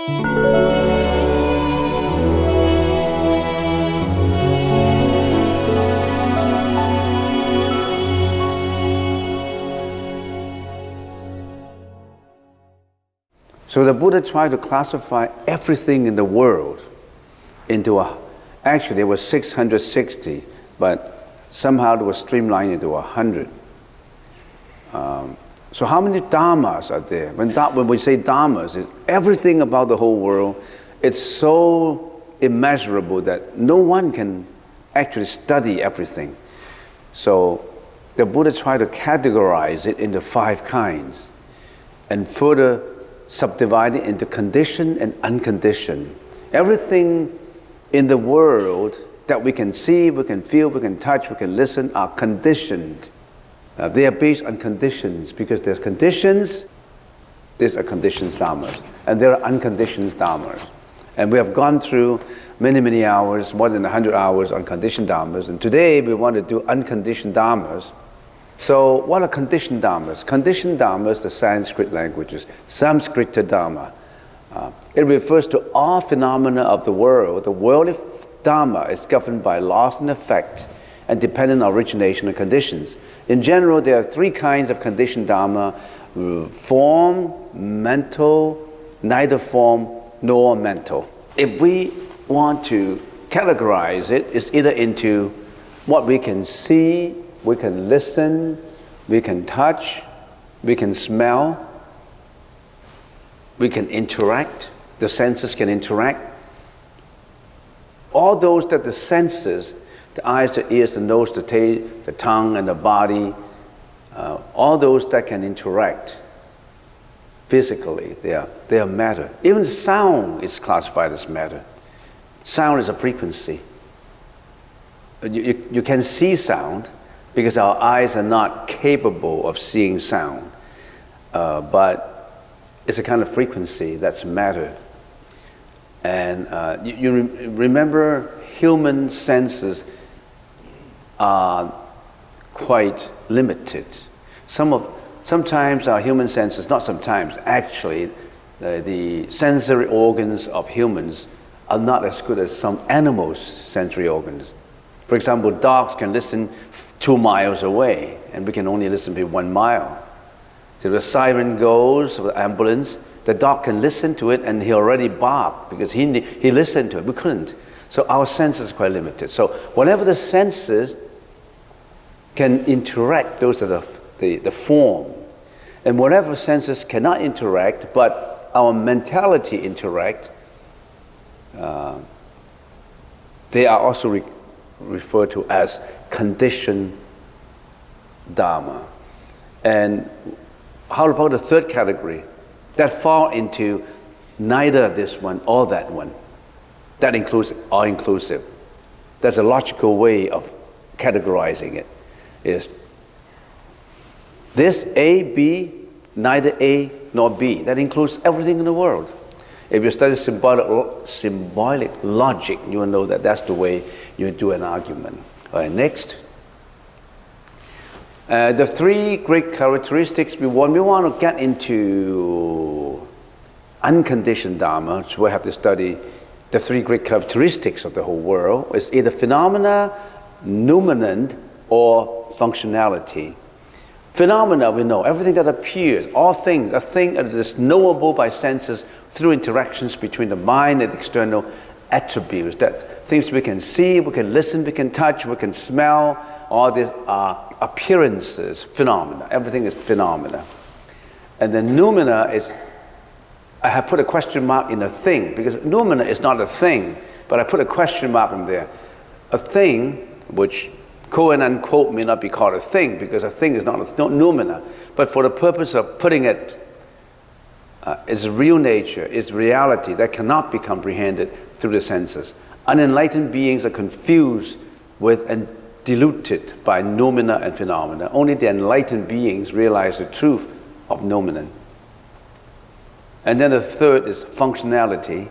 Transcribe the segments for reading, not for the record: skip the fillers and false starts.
So the Buddha tried to classify everything in the world into actually there was 660, but somehow it was streamlined into 100. So how many dharmas are there? When we say dharmas, it's everything about the whole world. It's so immeasurable that no one can actually study everything. So the Buddha tried to categorize it into 5 kinds and further subdivide it into conditioned and unconditioned. Everything in the world that we can see, we can feel, we can touch, we can listen are conditioned. They are based on conditions because there's conditions, these are conditioned dharmas, and there are unconditioned dharmas. And we have gone through many hours, more than 100 hours on conditioned dharmas, and today we want to do unconditioned dharmas. So what are conditioned dharmas? Conditioned dharmas, the Sanskrit languages, Samskrita dharma. It refers to all phenomena of the world. The worldly dharma is governed by laws and effect and dependent on origination and conditions. In general, there are 3 kinds of conditioned dharma: form, mental, neither form nor mental. If we want to categorize it, it's either into what we can see, we can listen, we can touch, we can smell, we can interact, the senses can interact. All those that the senses, the eyes, the ears, the nose, the taste, the tongue, and the body, all those that can interact physically, they are matter. Even sound is classified as matter. Sound is a frequency. You can see sound because our eyes are not capable of seeing sound, but it's a kind of frequency that's matter. And you remember human senses are quite limited. Sometimes our human senses, not sometimes, actually, the sensory organs of humans are not as good as some animals' sensory organs. For example, dogs can listen 2 miles away, and we can only listen to 1 mile. So the siren goes, or the ambulance, the dog can listen to it and he already barked because he listened to it. We couldn't. So our senses are quite limited. So whatever the senses can interact, those are the form. And whatever senses cannot interact, but our mentality interact, they are also referred to as conditioned dharma. And how about the 3rd category? That fall into neither this one or that one. That includes all inclusive. That's a logical way of categorizing it. Is this A, B, neither A nor B. That includes everything in the world. If you study symbolic logic, you will know that that's the way you do an argument. All right, next. The 3 great characteristics we want to get into unconditioned dharma, so we have to study the 3 great characteristics of the whole world. It's either phenomena, noumenon, or functionality. Phenomena, we know, everything that appears, all things, a thing that is knowable by senses through interactions between the mind and external attributes. That things we can see, we can listen, we can touch, we can smell, all these are appearances, phenomena. Everything is phenomena. And then noumena is, I have put a question mark in a thing, because noumena is not a thing, but I put a question mark in there. A thing, which quote and unquote may not be called a thing, because a thing is not noumena, but for the purpose of putting it, its real nature, its reality, that cannot be comprehended through the senses. Unenlightened beings are confused with and diluted by noumena and phenomena. Only the enlightened beings realize the truth of noumenon. And then the 3rd is functionality.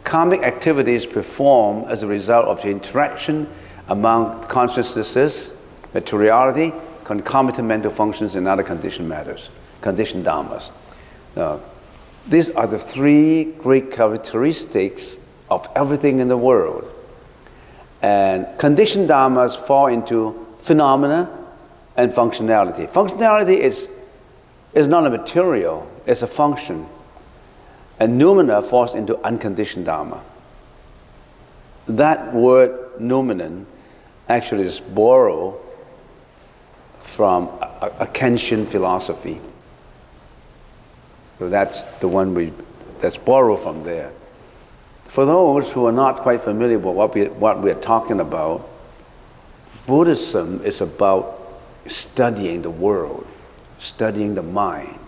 Karmic activities performed as a result of the interaction among consciousnesses, materiality, concomitant mental functions, and other conditioned matters, conditioned dharmas. These are the three great characteristics of everything in the world. And conditioned dharmas fall into phenomena and functionality. Functionality is not a material, it's a function. And noumena falls into unconditioned dharma. That word noumenon actually is borrowed from a Kantian philosophy. So that's the one that's borrowed from there. For those who are not quite familiar with what we're talking about, Buddhism is about studying the world, studying the mind.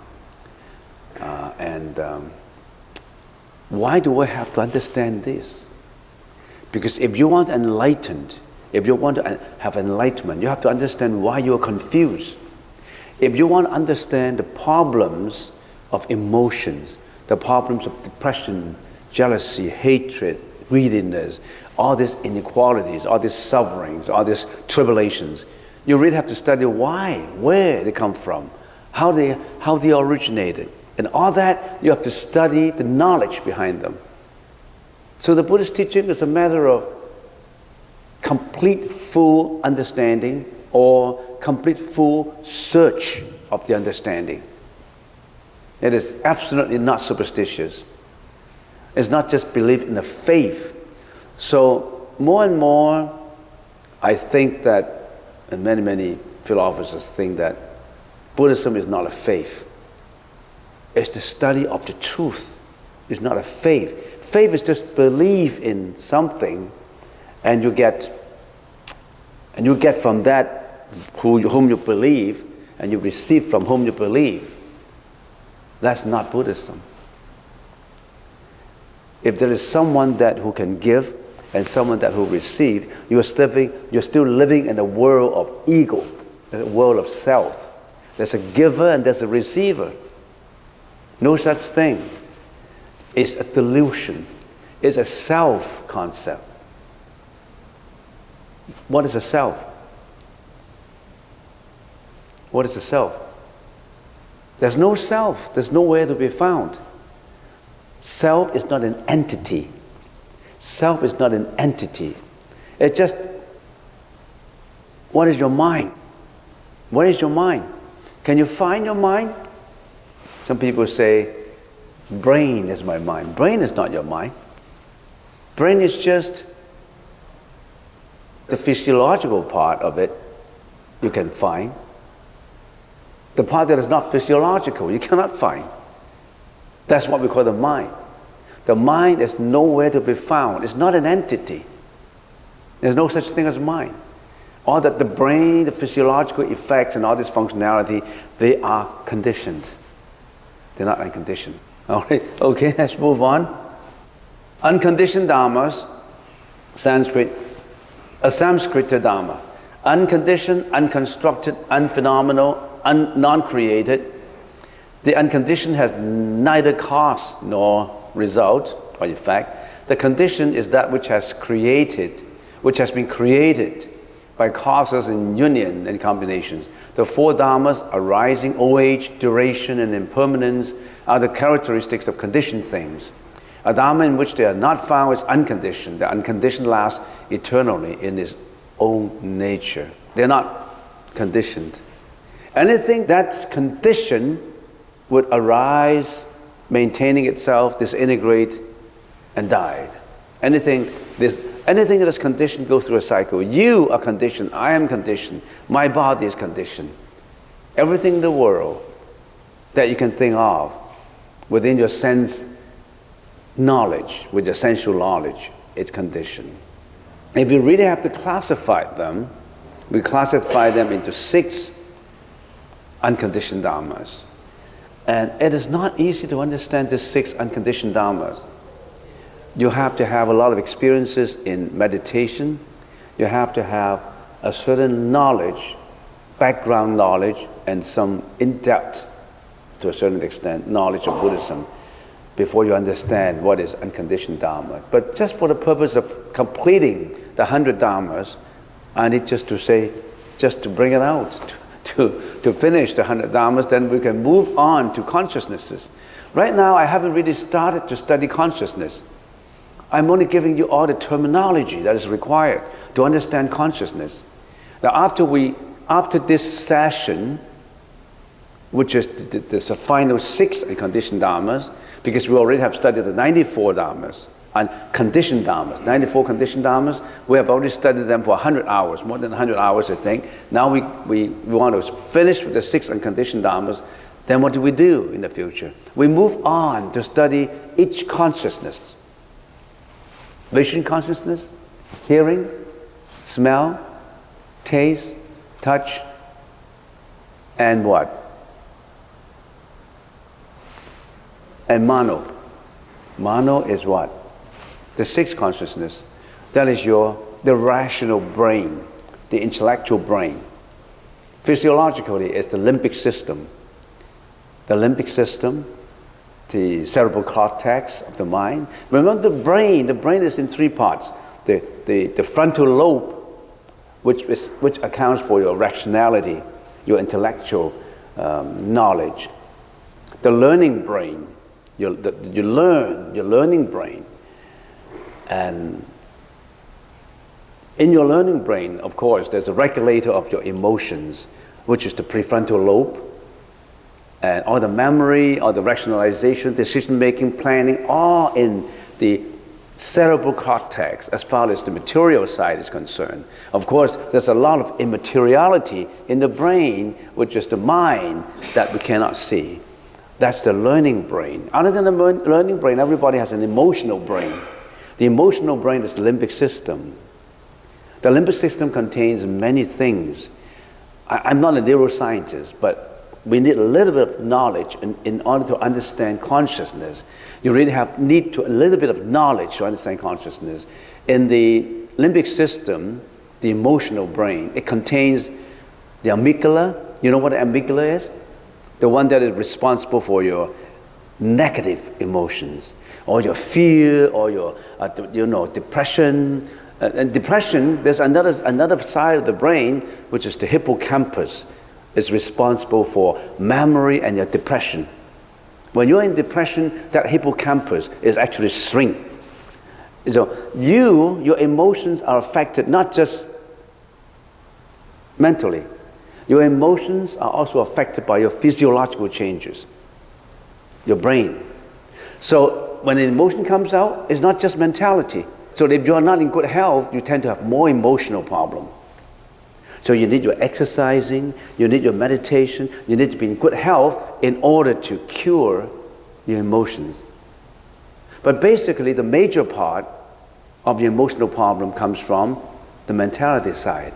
Why do I have to understand this? Because if you want enlightened, if you want to have enlightenment, you have to understand why you're confused. If you want to understand the problems of emotions, the problems of depression, jealousy, hatred, greediness, all these inequalities, all these sufferings, all these tribulations, you really have to study why, where they come from, how they originated. And all that, you have to study the knowledge behind them. So the Buddhist teaching is a matter of complete, full understanding or complete, full search of the understanding. It is absolutely not superstitious. It's not just belief in the faith. So more and more, I think that, and many philosophers think that Buddhism is not a faith. It's the study of the truth. It's not a faith. Faith is just belief in something, and you get from that whom you believe, and you receive from whom you believe. That's not Buddhism. If there is someone who can give and someone who receive, you're still living in a world of ego, a world of self. There's a giver and there's a receiver. No such thing. It's a delusion. It's a self concept. What is a self? What is a self? There's no self. There's nowhere to be found. Self is not an entity. Self is not an entity. It's just, what is your mind? What is your mind? Can you find your mind? Some people say, brain is my mind. Brain is not your mind. Brain is just the physiological part of it you can find. The part that is not physiological, you cannot find. That's what we call the mind. The mind is nowhere to be found. It's not an entity. There's no such thing as mind. All that the brain, the physiological effects and all this functionality, they are conditioned. They're not unconditioned. All right, okay, let's move on. Unconditioned dharmas, Sanskrit, a Sanskrit dharma. Unconditioned, unconstructed, unphenomenal, non-created. The unconditioned has neither cause nor result or effect. The condition is that which has been created by causes in union and combinations. The four dharmas, arising, old age, duration, and impermanence, are the characteristics of conditioned things. A dharma in which they are not found is unconditioned. The unconditioned lasts eternally in its own nature. They're not conditioned. Anything that's conditioned would arise, maintaining itself, disintegrate, and died. Anything that is conditioned goes through a cycle. You are conditioned, I am conditioned, my body is conditioned. Everything in the world that you can think of within your sense knowledge, with your sensual knowledge, is conditioned. If you really have to classify them, we classify them into 6 unconditioned dharmas. And it is not easy to understand these 6 unconditioned dharmas. You have to have a lot of experiences in meditation. You have to have a certain knowledge, background knowledge, and some in-depth, to a certain extent, knowledge of Buddhism before you understand what is unconditioned dharma. But just for the purpose of completing the 100 dharmas, I need just to bring it out, to finish the 100 dharmas, then we can move on to consciousnesses. Right now, I haven't really started to study consciousness. I'm only giving you all the terminology that is required to understand consciousness. Now, after this session, which is the final 6 unconditioned dharmas, because we already have studied the 94 dharmas, and conditioned dharmas, 94 conditioned dharmas, we have already studied them for 100 hours, more than 100 hours, I think. Now we want to finish with the 6 unconditioned dharmas. Then what do we do in the future? We move on to study each consciousness. Vision consciousness, hearing, smell, taste, touch, and what? And mano. Mano is what? The 6th consciousness. That is the rational brain, the intellectual brain. Physiologically, it's the limbic system. The limbic system, the cerebral cortex of the mind. Remember the brain is in 3 parts. The frontal lobe, which accounts for your rationality, your intellectual knowledge. The learning brain, your learning brain. And in your learning brain, of course, there's a regulator of your emotions, which is the prefrontal lobe. And all the memory, all the rationalization, decision-making, planning, all in the cerebral cortex as far as the material side is concerned. Of course, there's a lot of immateriality in the brain, which is the mind that we cannot see. That's the learning brain. Other than the learning brain, everybody has an emotional brain. The emotional brain is the limbic system. The limbic system contains many things. I'm not a neuroscientist, but we need a little bit of knowledge in order to understand consciousness. You really need a little bit of knowledge to understand consciousness. In the limbic system, the emotional brain, it contains the amygdala. You know what the amygdala is? The one that is responsible for your negative emotions, or your fear, or your depression. And depression, there's another side of the brain, which is the hippocampus. Is responsible for memory and your depression. When you're in depression, that hippocampus is actually shrink. So your emotions are affected not just mentally. Your emotions are also affected by your physiological changes, your brain. So when an emotion comes out, it's not just mentality. So if you're not in good health, you tend to have more emotional problems. So you need your exercising, you need your meditation, you need to be in good health in order to cure your emotions. But basically, the major part of the emotional problem comes from the mentality side.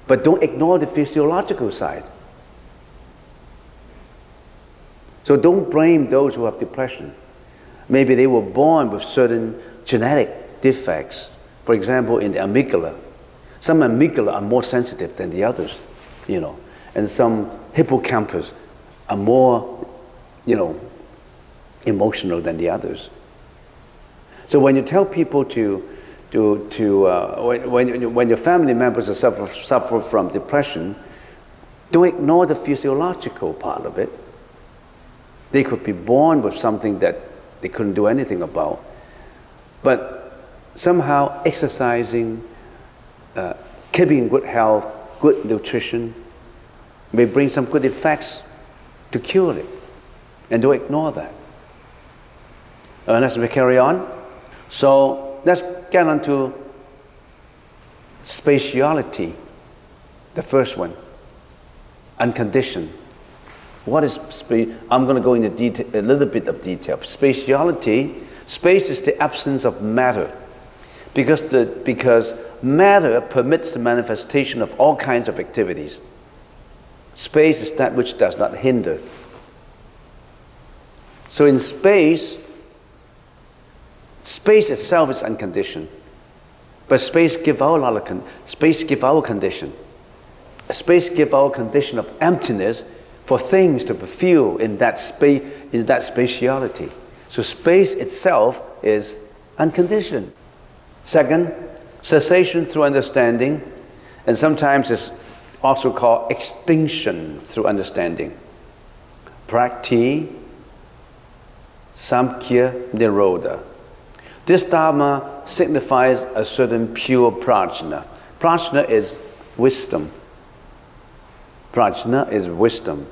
But don't ignore the physiological side. So don't blame those who have depression. Maybe they were born with certain genetic defects. For example, in the amygdala. Some amygdala are more sensitive than the others, and some hippocampus are more, emotional than the others. So when you tell people when your family members suffer from depression, don't ignore the physiological part of it. They could be born with something that they couldn't do anything about, but somehow exercising, keeping in good health, good nutrition, may bring some good effects to cure it. And don't ignore that. Let's carry on. So let's get on to spatiality, the first one, unconditioned. What is space? I'm going to go into a little bit of detail. Spatiality, space is the absence of matter. Because matter permits the manifestation of all kinds of activities. Space is that which does not hinder. So in space itself is unconditioned. But space gives our condition. Space gives our condition of emptiness for things to be filled in that space, in that spatiality. So space itself is unconditioned. Second, cessation through understanding, and sometimes it's also called extinction through understanding. Prakti, Samkhya, Nirodha. This Dharma signifies a certain pure prajna. Prajna is wisdom. Prajna is wisdom.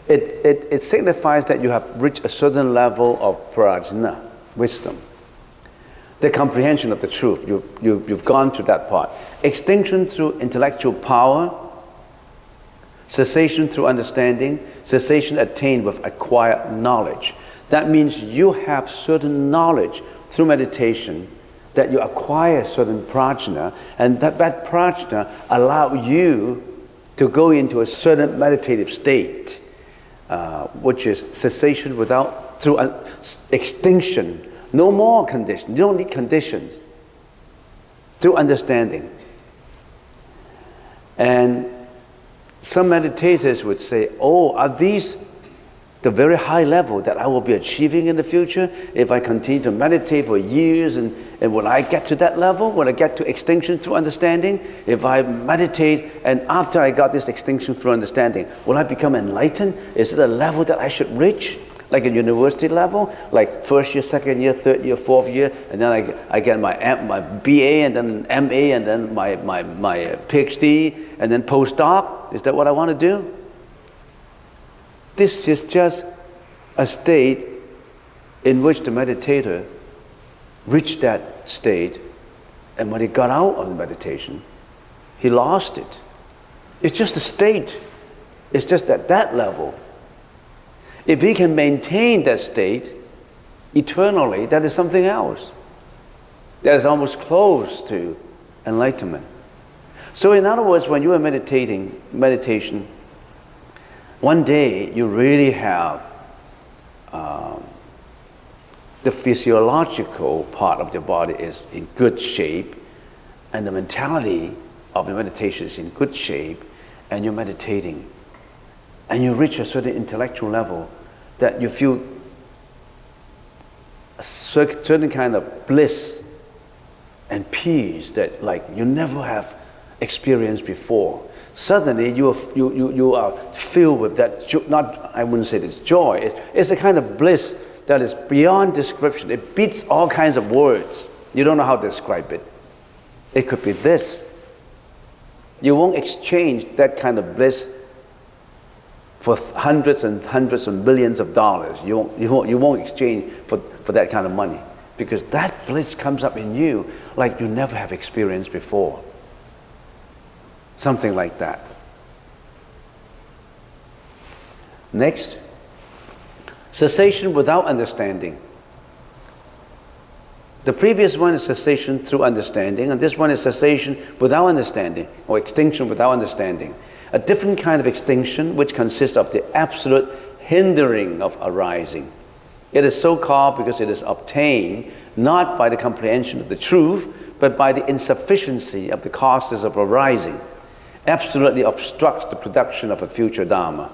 It signifies that you have reached a certain level of prajna, wisdom. The comprehension of the truth. You've gone to that part. Extinction through intellectual power, cessation through understanding, cessation attained with acquired knowledge. That means you have certain knowledge through meditation, that you acquire certain prajna, and that prajna allow you to go into a certain meditative state, which is cessation through extinction. No more conditions. You don't need conditions. Through understanding. And some meditators would say, oh, are these the very high level that I will be achieving in the future if I continue to meditate for years, and will I get to that level? Will I get to extinction through understanding? If I meditate and after I got this extinction through understanding, will I become enlightened? Is it a level that I should reach? Like a university level, like first year, second year, third year, fourth year, and then I get my BA and then MA and then my PhD and then postdoc. Is that what I want to do? This is just a state in which the meditator reached that state, and when he got out of the meditation, he lost it. It's just a state. It's just at that level. If he can maintain that state eternally, that is something else. That is almost close to enlightenment. So in other words, when you are meditation, one day you really have the physiological part of your body is in good shape, and the mentality of the meditation is in good shape, and you're meditating. And you reach a certain intellectual level that you feel a certain kind of bliss and peace that like you never have experienced before. Suddenly you are filled with that, I wouldn't say it's joy, it's a kind of bliss that is beyond description. It beats all kinds of words. You don't know how to describe it. It could be this. You won't exchange that kind of bliss for hundreds and hundreds of millions of dollars. You won't exchange for that kind of money, because that bliss comes up in you like you never have experienced before. Something like that. Next, cessation without understanding. The previous one is cessation through understanding, and this one is cessation without understanding, or extinction without understanding. A different kind of extinction which consists of the absolute hindering of arising. It is so called because it is obtained not by the comprehension of the truth, but by the insufficiency of the causes of arising. Absolutely obstructs the production of a future Dharma.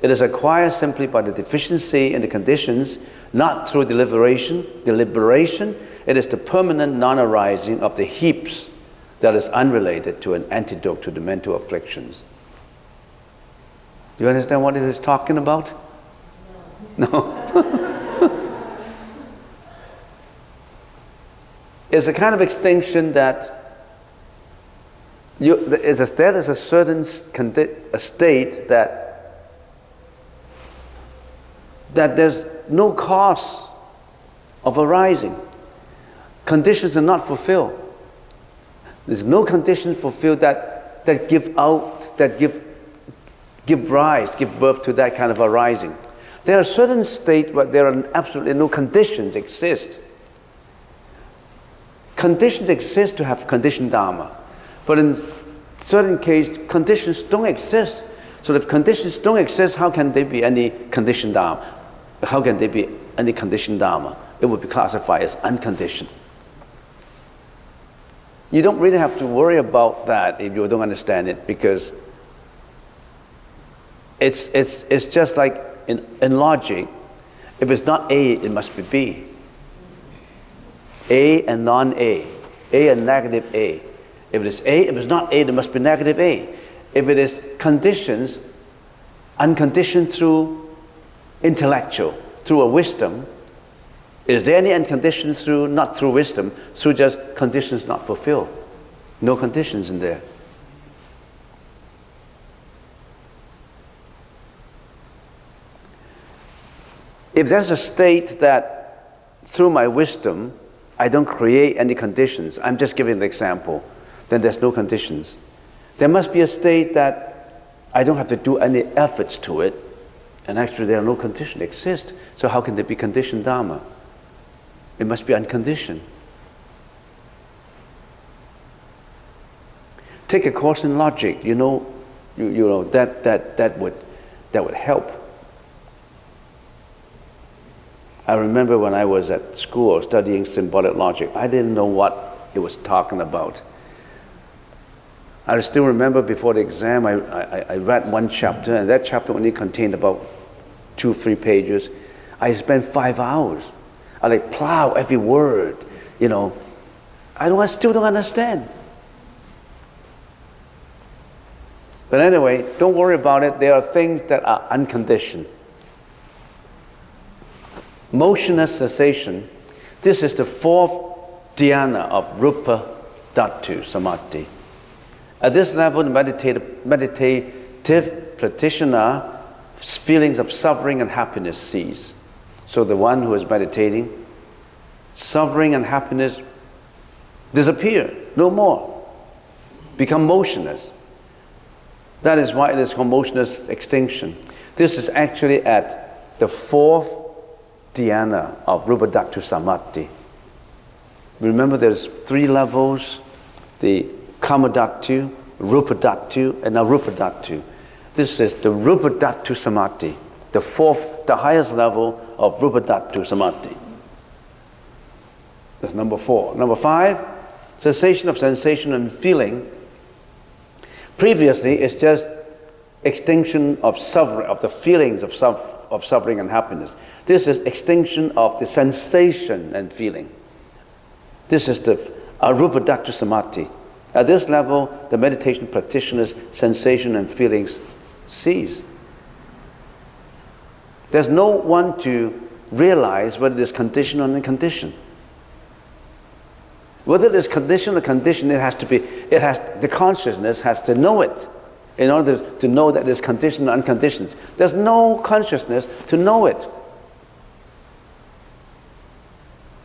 It is acquired simply by the deficiency in the conditions, not through deliberation. It is the permanent non-arising of the heaps that is unrelated to an antidote to the mental afflictions. Do you understand what it is talking about? No. It's a kind of extinction that there is a certain state that there's no cause of arising. Conditions are not fulfilled. There's no condition fulfilled that give rise, give birth to that kind of arising. There are certain states where there are absolutely no conditions exist. Conditions exist to have conditioned Dharma. But in certain cases, conditions don't exist. So if conditions don't exist, how can there be any conditioned Dharma? How can there be any conditioned Dharma? It would be classified as unconditioned. You don't really have to worry about that if you don't understand it, because it's just like in logic. If it's not A, it must be B. A and non-A. A and negative A. If it is A, if it's not A, there must be negative A. If it is conditions, unconditioned through intellectual, through a wisdom. Is there any unconditioned through, not through wisdom, through just conditions not fulfilled? No conditions in there. If there's a state that through my wisdom, I don't create any conditions, I'm just giving an example, then there's no conditions. There must be a state that I don't have to do any efforts to it, and actually there are no conditions exist. So how can there be conditioned Dharma? It must be unconditioned. Take a course in logic, you know that would help. I remember when I was at school studying symbolic logic, I didn't know what it was talking about. I still remember before the exam, I read one chapter, and that chapter only contained about 2-3 pages. I spent 5 hours. I like plow every word, I still don't understand. But anyway, don't worry about it. There are things that are unconditioned. Motionless cessation. This is the fourth dhyana of Rupa Dhatu Samadhi. At this level, the meditative practitioner, feelings of suffering and happiness cease. So the one who is meditating, suffering and happiness disappear, no more, become motionless. That is why it is called motionless extinction. This is actually at the fourth dhyana of Rupa Dhatu Samadhi. Remember there's 3 levels, the Kama Dhatu, Rupa Dhatu, and Arupa Dhatu. This is the Rupa Dhatu Samadhi, the highest level of Rupa Dhatu Samadhi. That's number 4. Number 5, cessation of sensation and feeling. Previously, it's just extinction of suffering, of the feelings of suffering and happiness. This is extinction of the sensation and feeling. This is the Arupa Dhatu Samadhi. At this level, the meditation practitioner's sensation and feelings cease. There's no one to realize whether it is conditioned or unconditioned. Whether it is conditioned or conditioned, the consciousness has to know it in order to know that it is conditioned or unconditioned. There's no consciousness to know it.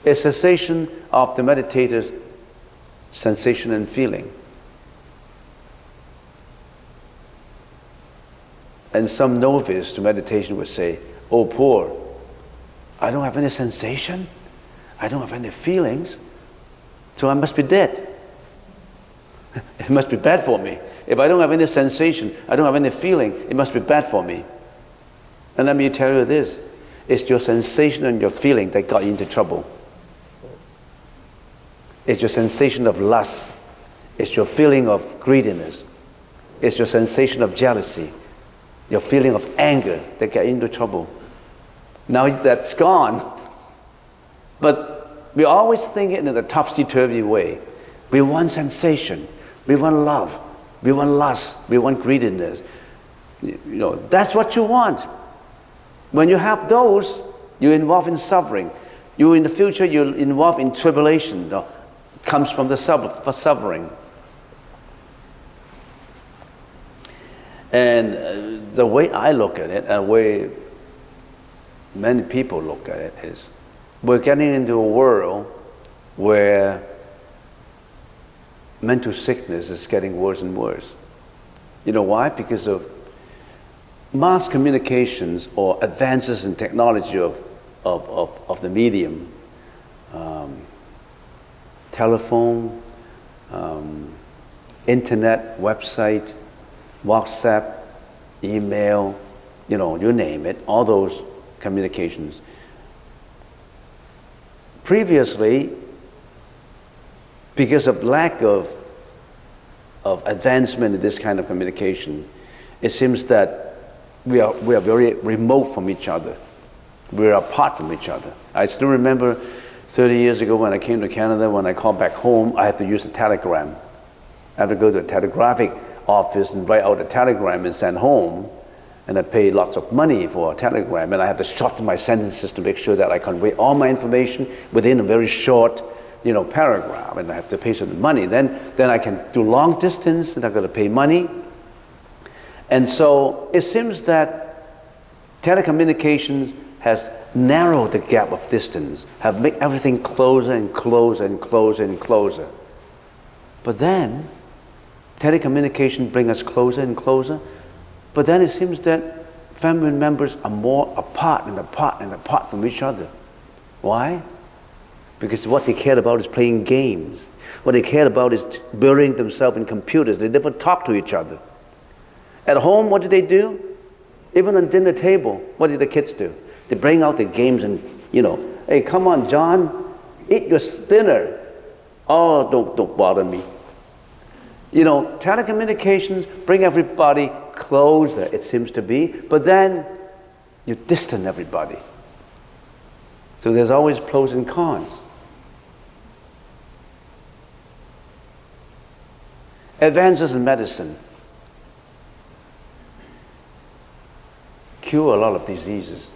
A cessation of the meditator's sensation and feeling. And some novice to meditation would say, "Oh, poor, I don't have any sensation, I don't have any feelings, so I must be dead. It must be bad for me. If I don't have any sensation, I don't have any feeling, it must be bad for me." And let me tell you this, it's your sensation and your feeling that got you into trouble. It's your sensation of lust. It's your feeling of greediness. It's your sensation of jealousy. Your feeling of anger that got you into trouble. Now that's gone. But we always think it in a topsy-turvy way. We want sensation. We want love. We want lust. We want greediness. That's what you want. When you have those, you're involved in suffering. In the future, you're involved in tribulation. Comes from the suffering. And the way I look at it, and the way many people look at it, is we're getting into a world where mental sickness is getting worse and worse. You know why? Because of mass communications or advances in technology of the medium. Telephone, internet, website, WhatsApp, email, you name it, all those communications. Previously, because of lack of advancement in this kind of communication, it seems that we are very remote from each other. We are apart from each other. I still remember 30 years ago when I came to Canada, when I called back home, I had to use a telegram. I had to go to a telegraphic office and write out a telegram and send home. And I pay lots of money for a telegram, and I have to shorten my sentences to make sure that I convey all my information within a very short, paragraph, and I have to pay some money. Then I can do long distance, and I'm going to pay money. And so it seems that telecommunications has narrowed the gap of distance, have made everything closer and closer and closer and closer. But then telecommunication brings us closer and closer. But then it seems that family members are more apart and apart and apart from each other. Why? Because what they cared about is playing games. What they cared about is burying themselves in computers. They never talk to each other. At home, what do? Even on dinner table, what do the kids do? They bring out the games and, hey, come on, John, eat your dinner. Oh, don't bother me. Telecommunications bring everybody closer, it seems to be, but then you distance everybody. So there's always pros and cons. Advances in medicine cure a lot of diseases,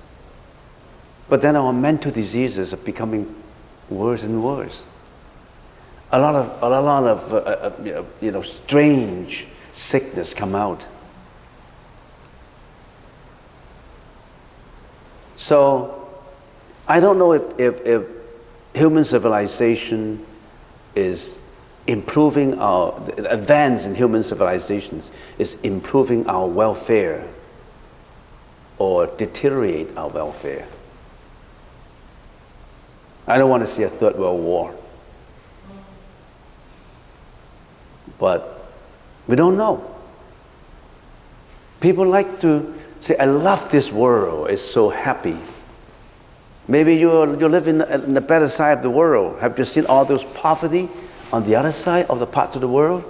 but then our mental diseases are becoming worse and worse. A lot of strange sickness come out. So I don't know if human civilization is improving the advance in human civilizations is improving our welfare or deteriorate our welfare. I don't want to see a third world war. But we don't know. People like to say, I love this world, it's so happy. Maybe you live in the better side of the world. Have you seen all those poverty on the other side of the parts of the world?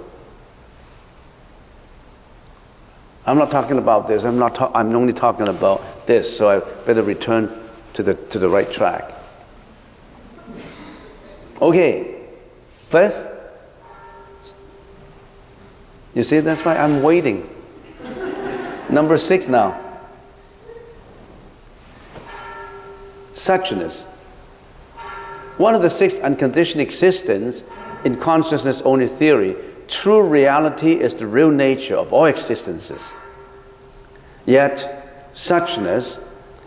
I'm not talking about this. I'm only talking about this, so I better return to the right track. Okay, fifth. You see, that's why I'm waiting. Number 6 now. Suchness. One of the 6 unconditioned existence in consciousness-only theory, true reality is the real nature of all existences. Yet, suchness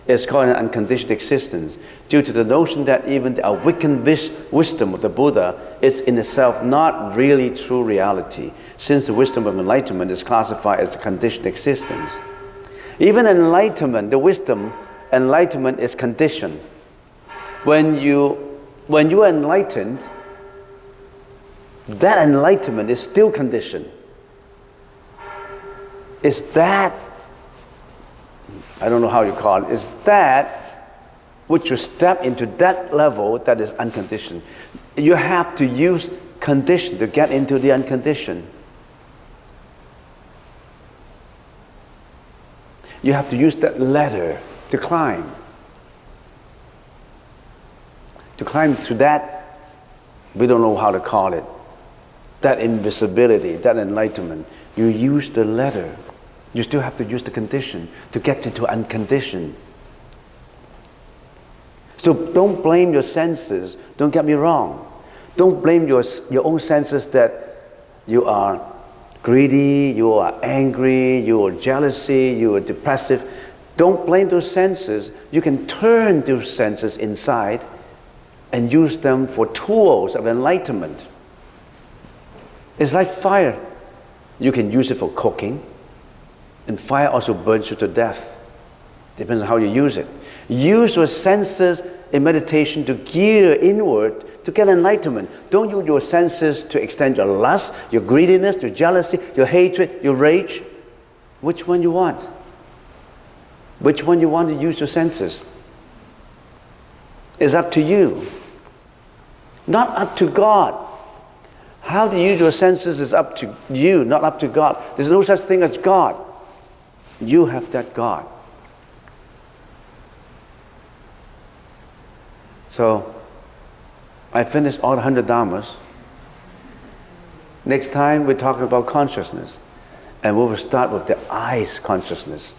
is called an unconditioned existence due to the notion that even the awakened wisdom of the Buddha is in itself not really true reality, since the wisdom of enlightenment is classified as a conditioned existence. Even enlightenment, the wisdom, enlightenment is conditioned. When you are enlightened, that enlightenment is still conditioned. Is that, I don't know how you call it, is that which you step into that level that is unconditioned. You have to use condition to get into the unconditioned. You have to use that ladder to climb. To climb to that, we don't know how to call it, that invisibility, that enlightenment. You use the ladder. You still have to use the condition to get into unconditioned. So don't blame your senses. Don't get me wrong. Don't blame your own senses that you are greedy, you are angry, you are jealousy, you are depressive. Don't blame those senses. You can turn those senses inside and use them for tools of enlightenment. It's like fire. You can use it for cooking, and fire also burns you to death. Depends on how you use it. Use your senses in meditation to gear inward to get enlightenment. Don't use your senses to extend your lust, your greediness, your jealousy, your hatred, your rage. Which one you want? Which one you want to use your senses? It's up to you. Not up to God. How to use your senses is up to you, not up to God. There's no such thing as God. You have that God. So, I finished all 100 Dhammas. Next time we're talking about consciousness. And we will start with the eyes consciousness.